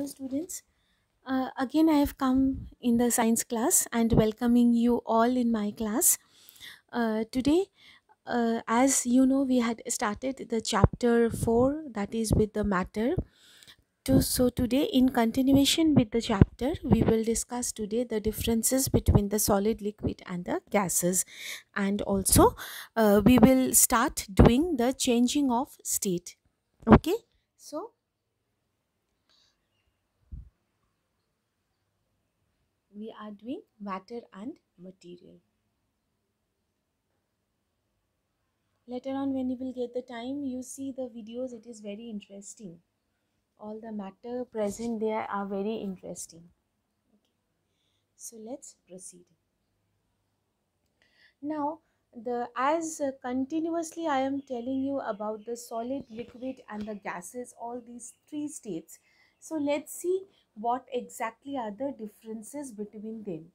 Dear students, again I have come in the science class and welcoming you all in my class. Today, as you know, we had started the chapter 4, that is with the matter. So today, in continuation with the chapter, we will discuss today the differences between the solid, liquid and the gases, and also we will start doing the changing of state. Okay, so we are doing matter and material. Later on, when you will get the time, you see the videos, it is very interesting. All the matter present there are very interesting. So let's proceed. Now, the as continuously I am telling you about the solid, liquid and the gases, all these three states. So let's see what exactly are the differences between them.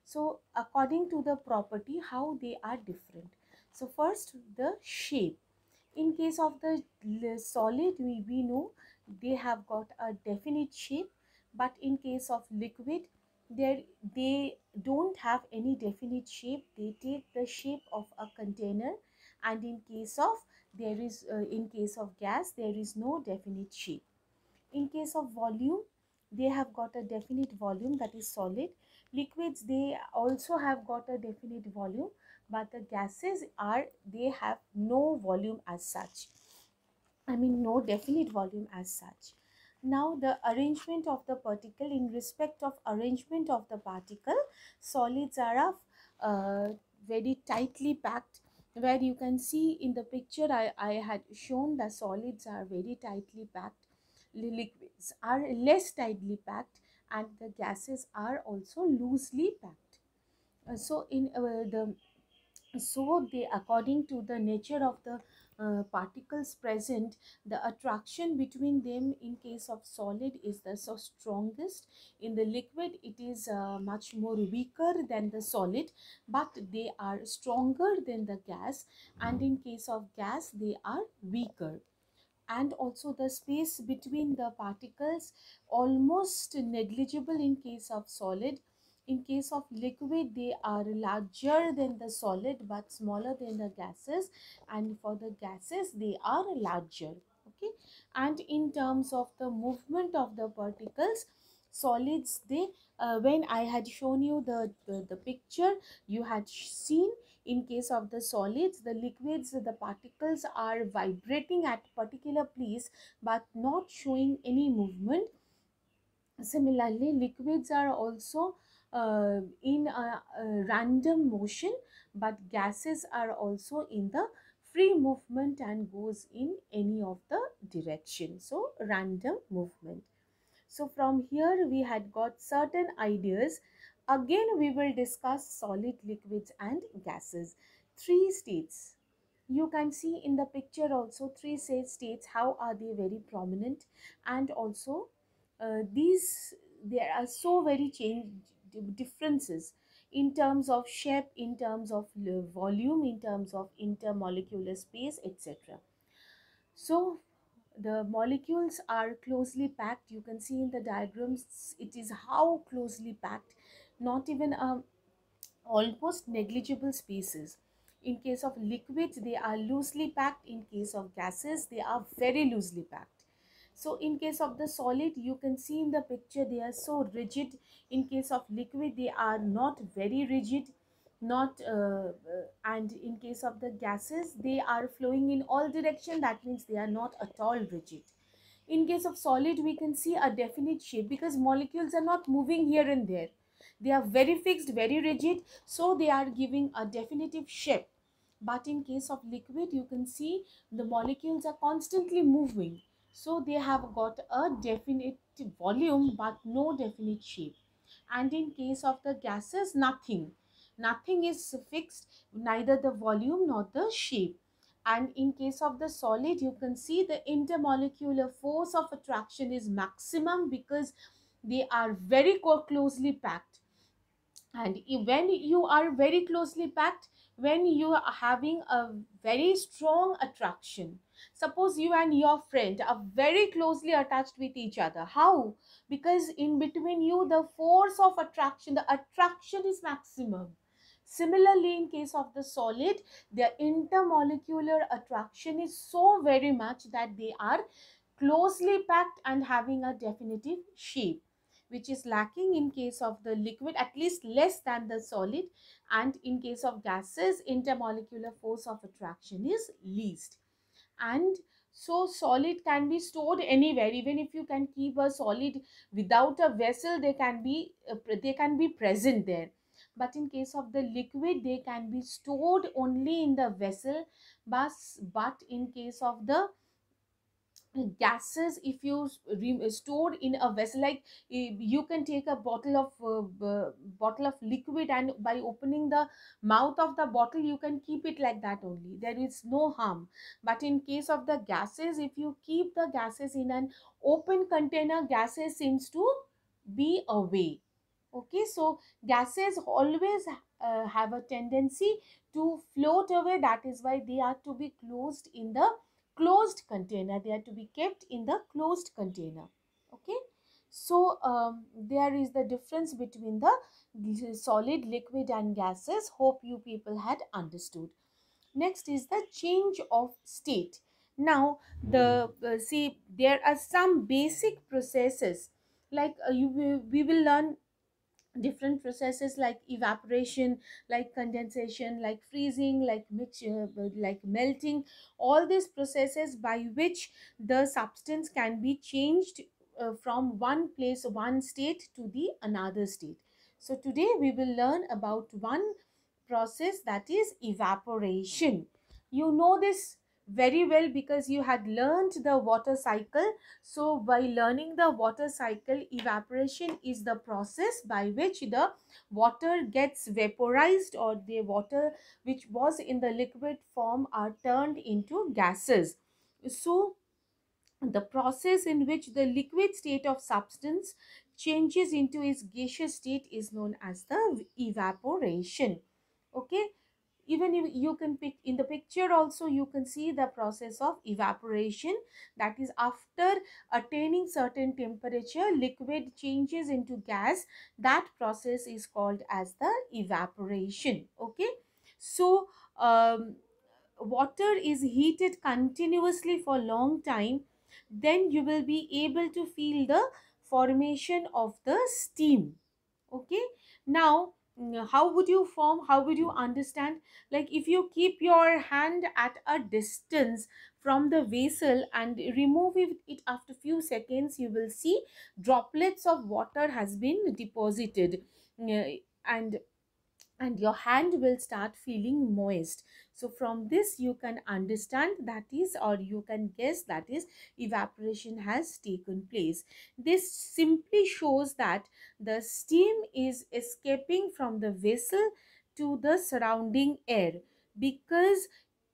So according to the property, how they are different. So first, the shape. In case of the solid, we know they have got a definite shape, but in case of liquid, they don't have any definite shape. They take the shape of a container, and in case of in case of gas, there is no definite shape. In case of volume, they have got a definite volume, that is solid. Liquids, they also have got a definite volume, but the gases are, they have no volume as such. I mean, no definite volume as such. Now, the arrangement of the particle, in respect of arrangement of the particle, solids are of very tightly packed, where you can see in the picture I had shown the solids are very tightly packed, liquids are less tightly packed, and the gases are also loosely packed. So in the so they, according to the nature of the particles present, the attraction between them in case of solid is the so strongest. In the liquid, it is much more weaker than the solid, but they are stronger than the gas, and in case of gas they are weaker. And also the space between the particles almost negligible in case of solid. In case of liquid, they are larger than the solid but smaller than the gases, and for the gases they are larger. Okay, and in terms of the movement of the particles, solids, they when I had shown you the picture, you had seen in case of the solids, the liquids, the particles are vibrating at particular place but not showing any movement. Similarly, liquids are also in a random motion, but gases are also in the free movement and goes in any of the direction. So random movement. So from here we had got certain ideas. Again we will discuss solid, liquids and gases. Three states. You can see in the picture also three states, how are they very prominent, and also these, there are so very differences in terms of shape, in terms of volume, in terms of intermolecular space, etc. So the molecules are closely packed. You can see in the diagrams it is how closely packed, not even almost negligible spaces. In case of liquids, they are loosely packed. In case of gases, they are very loosely packed. So in case of the solid, you can see in the picture they are so rigid. In case of liquid, they are not very rigid, not and in case of the gases, they are flowing in all direction. That means they are not at all rigid. In case of solid, we can see a definite shape because molecules are not moving here and there. They are very fixed, very rigid, so they are giving a definitive shape. But in case of liquid, you can see the molecules are constantly moving, so they have got a definite volume but no definite shape. And in case of the gases, nothing is fixed, neither the volume nor the shape. And in case of the solid, you can see the intermolecular force of attraction is maximum because they are very closely packed. And when you are very closely packed, when you are having a very strong attraction, Suppose you and your friend are very closely attached with each other. How? Because in between you, the force of attraction, the attraction is maximum. Similarly, in case of the solid, their intermolecular attraction is so very much that they are closely packed and having a definitive shape, which is lacking in case of the liquid, at least less than the solid. And in case of gases, intermolecular force of attraction is least. And so solid can be stored anywhere. Even if you can keep a solid without a vessel, they can be present there. But in case of the liquid, they can be stored only in the vessel. But in case of the gases, if you stored in a vessel, like you can take a bottle of liquid, and by opening the mouth of the bottle you can keep it like that only, there is no harm. But in case of the gases, if you keep the gases in an open container, gases seems to be away. Okay, so gases always have a tendency to float away. That is why they are to be closed in the closed container. They are to be kept in the closed container. Okay, so there is the difference between the solid, liquid and gases. Hope you people had understood. Next is the change of state. Now see, there are some basic processes, like we will learn different processes like evaporation, like condensation, like freezing, like mixture, like melting. All these processes by which the substance can be changed from one place, one state to the another state. So today we will learn about one process, that is evaporation. You know this very well because you had learned the water cycle. So by learning the water cycle, evaporation is the process by which the water gets vaporized, or the water which was in the liquid form are turned into gases. So the process in which the liquid state of substance changes into its gaseous state is known as the evaporation. Okay, even if you can pick in the picture also, you can see the process of evaporation. That is, after attaining certain temperature, liquid changes into gas. That process is called as the evaporation. Okay, so water is heated continuously for long time, then you will be able to feel the formation of the steam. Okay, now how would you form, how would you understand? Like if you keep your hand at a distance from the vessel and remove it after few seconds, you will see droplets of water has been deposited. And your hand will start feeling moist. So from this you can understand, that is, or you can guess, that is, evaporation has taken place. This simply shows that the steam is escaping from the vessel to the surrounding air, because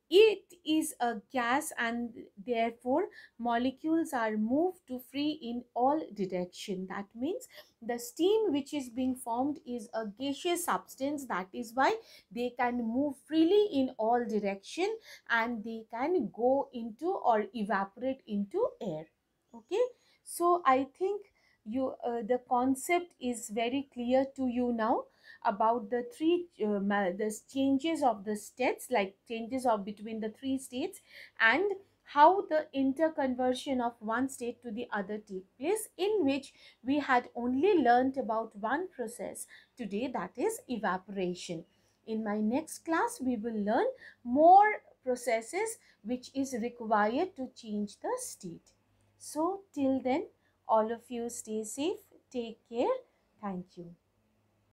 it is a gas and therefore molecules are moved to free in all direction. That means the steam which is being formed is a gaseous substance. That is why they can move freely in all direction, and they can go into or evaporate into air. Okay, so I think the concept is very clear to you now about the the changes of the states, like changes of between the three states, and how the interconversion of one state to the other take place, in which we had only learnt about one process today, that is evaporation. In my next class we will learn more processes which is required to change the state. So till then, all of you stay safe, take care. Thank you.